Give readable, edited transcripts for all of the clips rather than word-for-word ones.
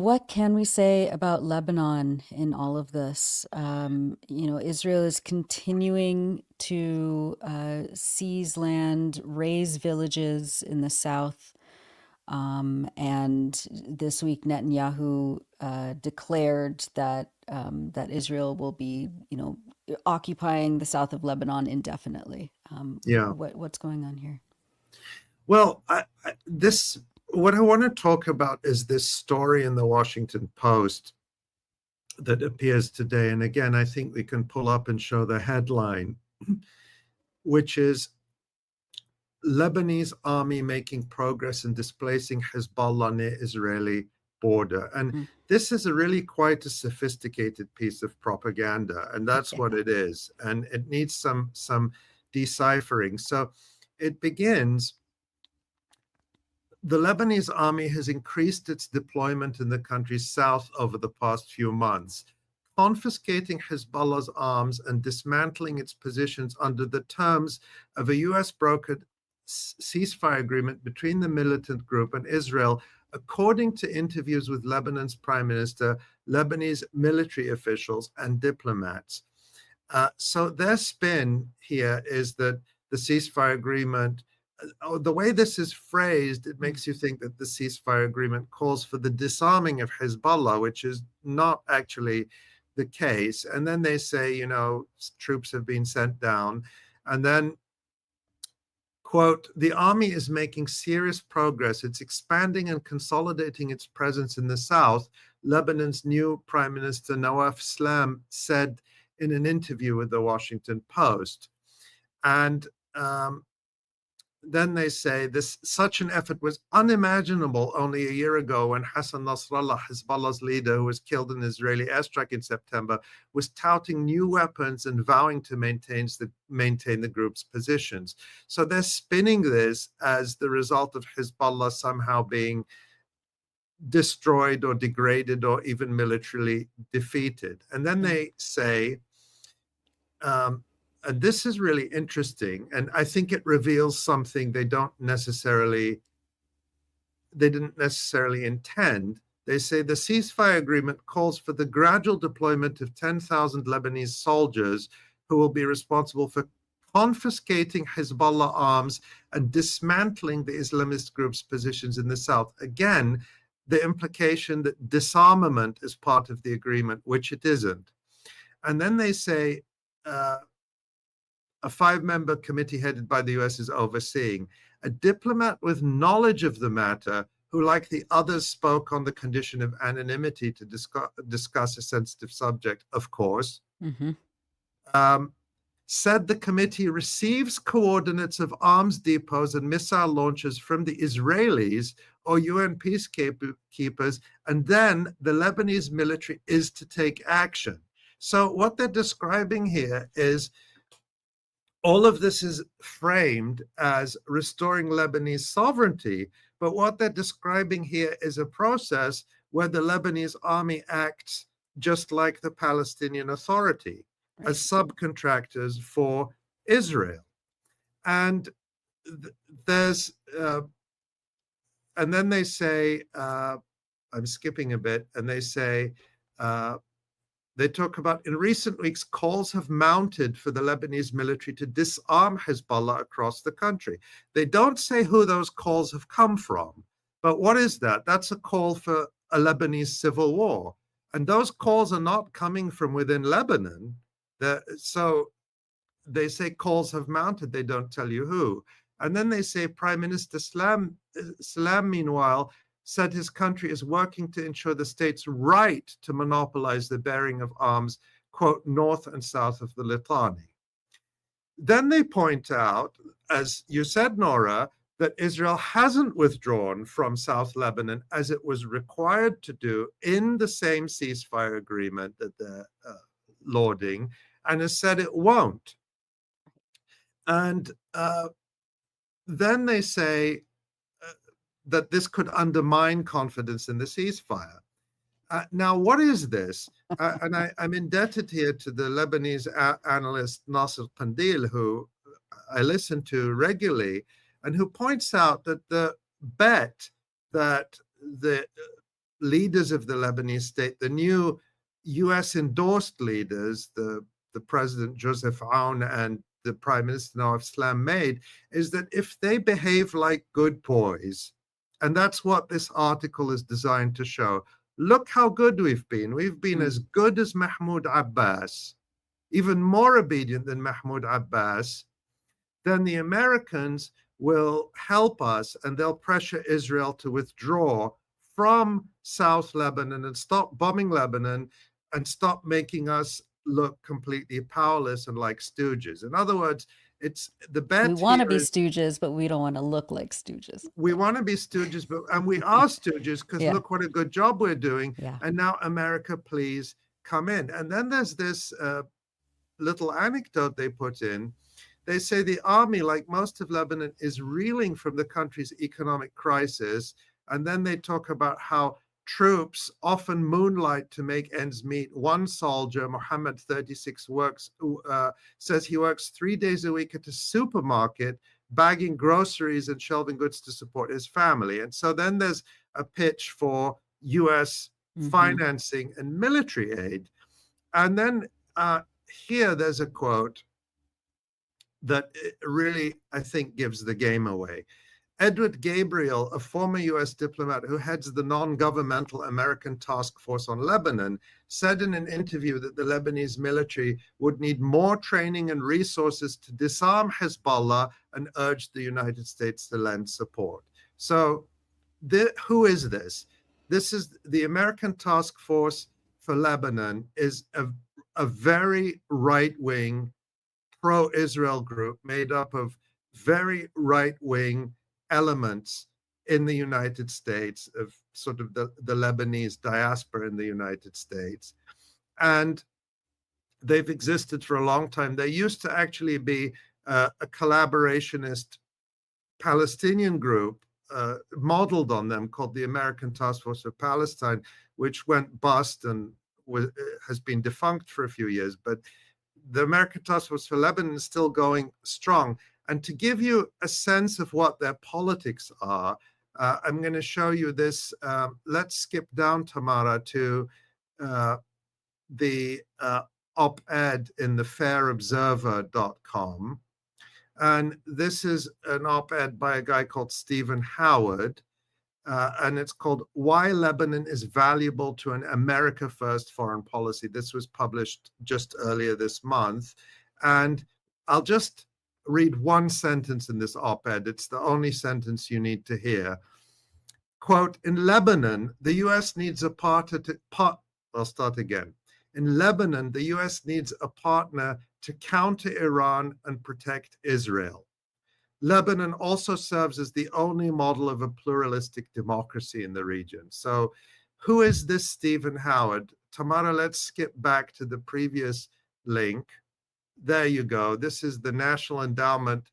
What can we say about Lebanon in all of this? Israel is continuing to seize land, raise villages in the south. And this week, Netanyahu declared that Israel will be, occupying the south of Lebanon indefinitely. Yeah. What's going on here? Well, what I want to talk about is this story in the Washington Post that appears today. And again, I think we can pull up and show the headline, which is Lebanese army making progress in displacing Hezbollah near Israeli border. And Mm. this is a really quite a sophisticated piece of propaganda, and that's Yeah. what it is. And it needs some deciphering. So it begins. The Lebanese army has increased its deployment in the country's south over the past few months, confiscating Hezbollah's arms and dismantling its positions under the terms of a US brokered ceasefire agreement between the militant group and Israel, according to interviews with Lebanon's prime minister, Lebanese military officials, and diplomats. So their spin here is that the ceasefire agreement, the way this is phrased, it makes you think that the ceasefire agreement calls for the disarming of Hezbollah, which is not actually the case. And then they say, troops have been sent down. And then, quote, the army is making serious progress. It's expanding and consolidating its presence in the south, Lebanon's new Prime Minister Nawaf Salam said in an interview with the Washington Post. And then they say such an effort was unimaginable only a year ago when Hassan Nasrallah, Hezbollah's leader, who was killed in an Israeli airstrike in September, was touting new weapons and vowing to maintain the group's positions. So they're spinning this as the result of Hezbollah somehow being destroyed or degraded or even militarily defeated. And then they say, and this is really interesting, and I think it reveals something they didn't necessarily intend. They say the ceasefire agreement calls for the gradual deployment of 10,000 Lebanese soldiers who will be responsible for confiscating Hezbollah arms and dismantling the Islamist group's positions in the south. Again, the implication that disarmament is part of the agreement, which it isn't. And then they say, a 5-member committee headed by the US is overseeing. A diplomat with knowledge of the matter, who, like the others, spoke on the condition of anonymity to discuss a sensitive subject, of course, said the committee receives coordinates of arms depots and missile launchers from the Israelis or UN peacekeepers, and then the Lebanese military is to take action. So what they're describing here is all of this is framed as restoring Lebanese sovereignty, but what they're describing here is a process where the Lebanese army acts just like the Palestinian Authority, as subcontractors for Israel. And and then they say, I'm skipping a bit, and they say, they talk about, in recent weeks, calls have mounted for the Lebanese military to disarm Hezbollah across the country. They don't say who those calls have come from, but what is that? That's a call for a Lebanese civil war. And those calls are not coming from within Lebanon. So they say calls have mounted, they don't tell you who. And then they say Prime Minister Salam, meanwhile, said his country is working to ensure the state's right to monopolize the bearing of arms, quote, north and south of the Litani. Then they point out, as you said, Nora, that Israel hasn't withdrawn from South Lebanon as it was required to do in the same ceasefire agreement that they're lauding, and has said it won't. And then they say that this could undermine confidence in the ceasefire. Now, what is this? And I'm indebted here to the Lebanese analyst Nasser Kandil, who I listen to regularly, and who points out that the bet that the leaders of the Lebanese state, the new US endorsed leaders, the President Joseph Aoun and the Prime Minister Nawaf Salam made, is that if they behave like good boys, and that's what this article is designed to show, look how good we've been. We've been as good as Mahmoud Abbas, even more obedient than Mahmoud Abbas. Then the Americans will help us and they'll pressure Israel to withdraw from South Lebanon and stop bombing Lebanon and stop making us look completely powerless and like stooges. In other words, it's the We bet want to here be is stooges, but we don't want to look like stooges. we want to be stooges, and we are stooges because Yeah. look what a good job we're doing. Yeah. And now, America, please come in. And then there's this little anecdote they put in. They say the army, like most of Lebanon, is reeling from the country's economic crisis. And then they talk about how troops often moonlight to make ends meet. One soldier, Mohammed 36, says he works 3 days a week at a supermarket, bagging groceries and shelving goods to support his family. And so then there's a pitch for US financing and military aid. And then here there's a quote that really, I think, gives the game away. Edward Gabriel, a former US diplomat who heads the non-governmental American task force on Lebanon, said in an interview that the Lebanese military would need more training and resources to disarm Hezbollah and urged the United States to lend support. So who is this? This is the American Task Force for Lebanon, is a very right-wing pro-Israel group made up of very right-wing elements in the United States, of sort of the Lebanese diaspora in the United States. And they've existed for a long time. They used to actually be a collaborationist Palestinian group modeled on them called the American Task Force for Palestine, which went bust and has been defunct for a few years. But the American Task Force for Lebanon is still going strong. And to give you a sense of what their politics are, I'm going to show you this. Let's skip down, Tamara, to the op-ed in the fairobserver.com. And this is an op-ed by a guy called Stephen Howard. And it's called Why Lebanon is Valuable to an America First Foreign Policy. This was published just earlier this month. And I'll just read one sentence in this op-ed. It's the only sentence you need to hear. Quote, in Lebanon, the US needs a partner I'll start again. In Lebanon, the US needs a partner to counter Iran and protect Israel. Lebanon also serves as the only model of a pluralistic democracy in the region. So who is this Stephen Howard? Tamara, let's skip back to the previous link. There you go. This is the National Endowment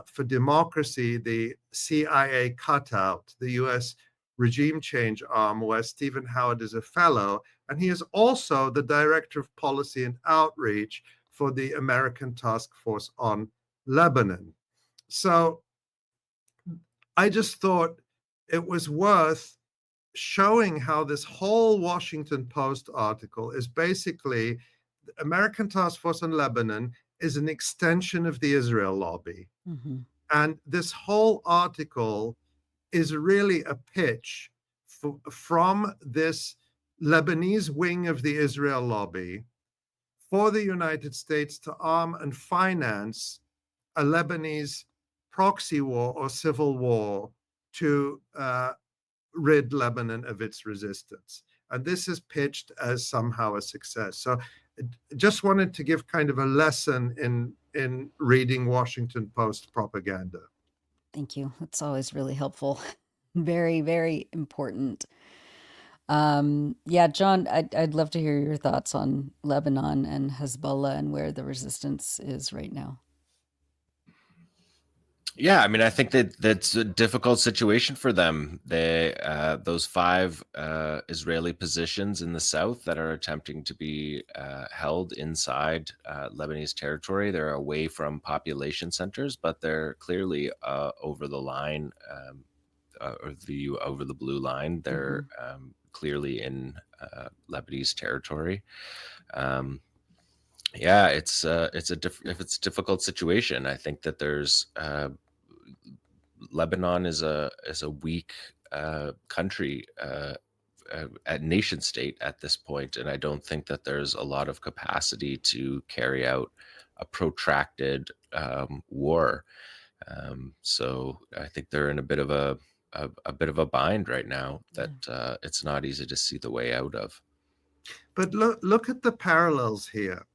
for Democracy, the CIA cutout, the US regime change arm, where Stephen Howard is a fellow. And he is also the Director of Policy and Outreach for the American Task Force on Lebanon. So I just thought it was worth showing how this whole Washington Post article is basically the American Task Force on Lebanon is an extension of the Israel lobby. And this whole article is really a pitch from this Lebanese wing of the Israel lobby for the United States to arm and finance a Lebanese proxy war or civil war to rid Lebanon of its resistance. And this is pitched as somehow a success. So just wanted to give kind of a lesson in reading Washington Post propaganda. Thank you. That's always really helpful. Very, very important. Yeah, John, I'd love to hear your thoughts on Lebanon and Hezbollah and where the resistance is right now. Yeah, I mean, I think that that's a difficult situation for them. Those 5 Israeli positions in the south that are attempting to be held inside Lebanese territory, they're away from population centers, but they're clearly over the line, or over the blue line. clearly in Lebanese territory. Yeah, it's if it's a difficult situation. I think that there's Lebanon is a weak country, at nation state at this point, and I don't think that there's a lot of capacity to carry out a protracted war. So I think they're in a bit of a bit of a bind right now that it's not easy to see the way out of. But look at the parallels here.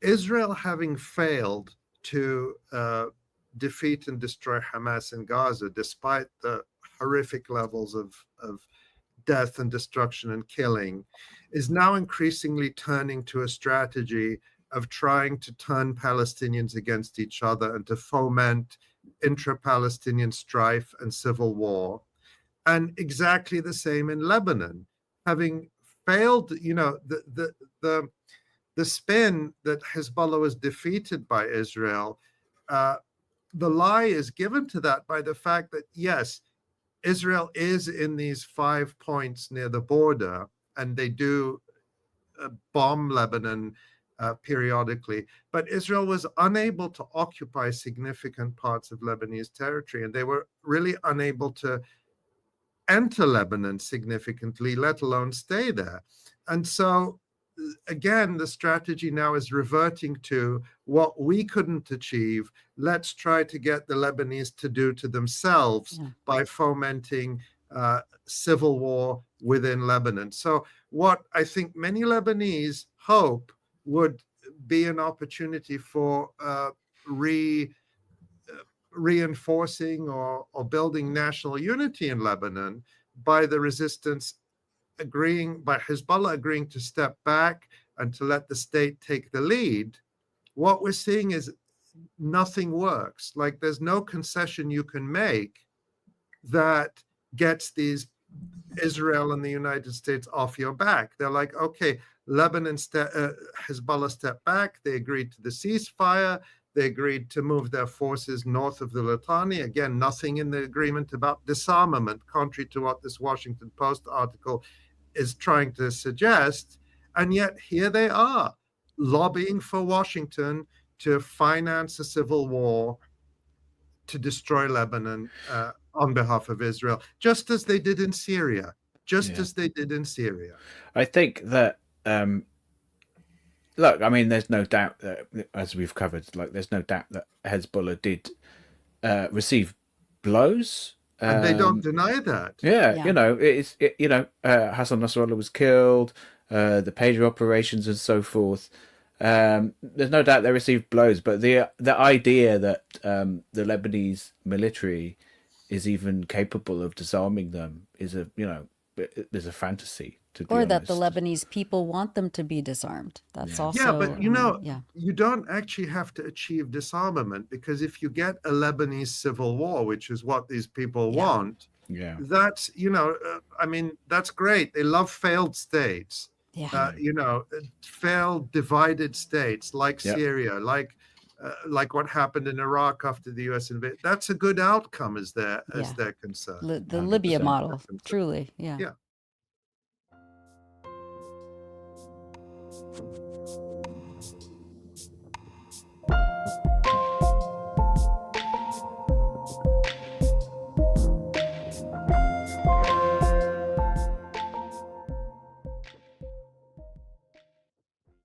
Israel having failed to defeat and destroy Hamas in Gaza, despite the horrific levels of death and destruction and killing, is now increasingly turning to a strategy of trying to turn Palestinians against each other and to foment intra-Palestinian strife and civil war. And exactly the same in Lebanon, having failed, the spin that Hezbollah was defeated by Israel, the lie is given to that by the fact that, yes, Israel is in these 5 points near the border, and they do bomb Lebanon periodically. But Israel was unable to occupy significant parts of Lebanese territory, and they were really unable to enter Lebanon significantly, let alone stay there. And so, again, the strategy now is reverting to what we couldn't achieve. Let's try to get the Lebanese to do to themselves by fomenting civil war within Lebanon. So what I think many Lebanese hope would be an opportunity for reinforcing or building national unity in Lebanon by the resistance by Hezbollah agreeing to step back and to let the state take the lead. What we're seeing is nothing works. Like, there's no concession you can make that gets these Israel and the United States off your back. They're like, okay, Hezbollah stepped back. They agreed to the ceasefire. They agreed to move their forces north of the Litani. Again, nothing in the agreement about disarmament, contrary to what this Washington Post article is trying to suggest. And yet here they are, lobbying for Washington to finance a civil war to destroy Lebanon on behalf of Israel, just as they did in Syria. I think that, look, I mean, there's no doubt that, as we've covered, like, there's no doubt that Hezbollah did receive blows. And they don't deny that. Yeah. Hassan Nasrallah was killed, the pager operations and so forth. There's no doubt they received blows, but the idea that the Lebanese military is even capable of disarming them is there's a fantasy, to be honest. Or that the Lebanese people want them to be disarmed. That's also... Yeah, but you don't actually have to achieve disarmament, because if you get a Lebanese civil war, which is what these people want, that's, I mean, that's great. They love failed states. Failed divided states like Syria, like what happened in Iraq after the U.S. invasion. That's a good outcome as their concern. The Libya model, truly,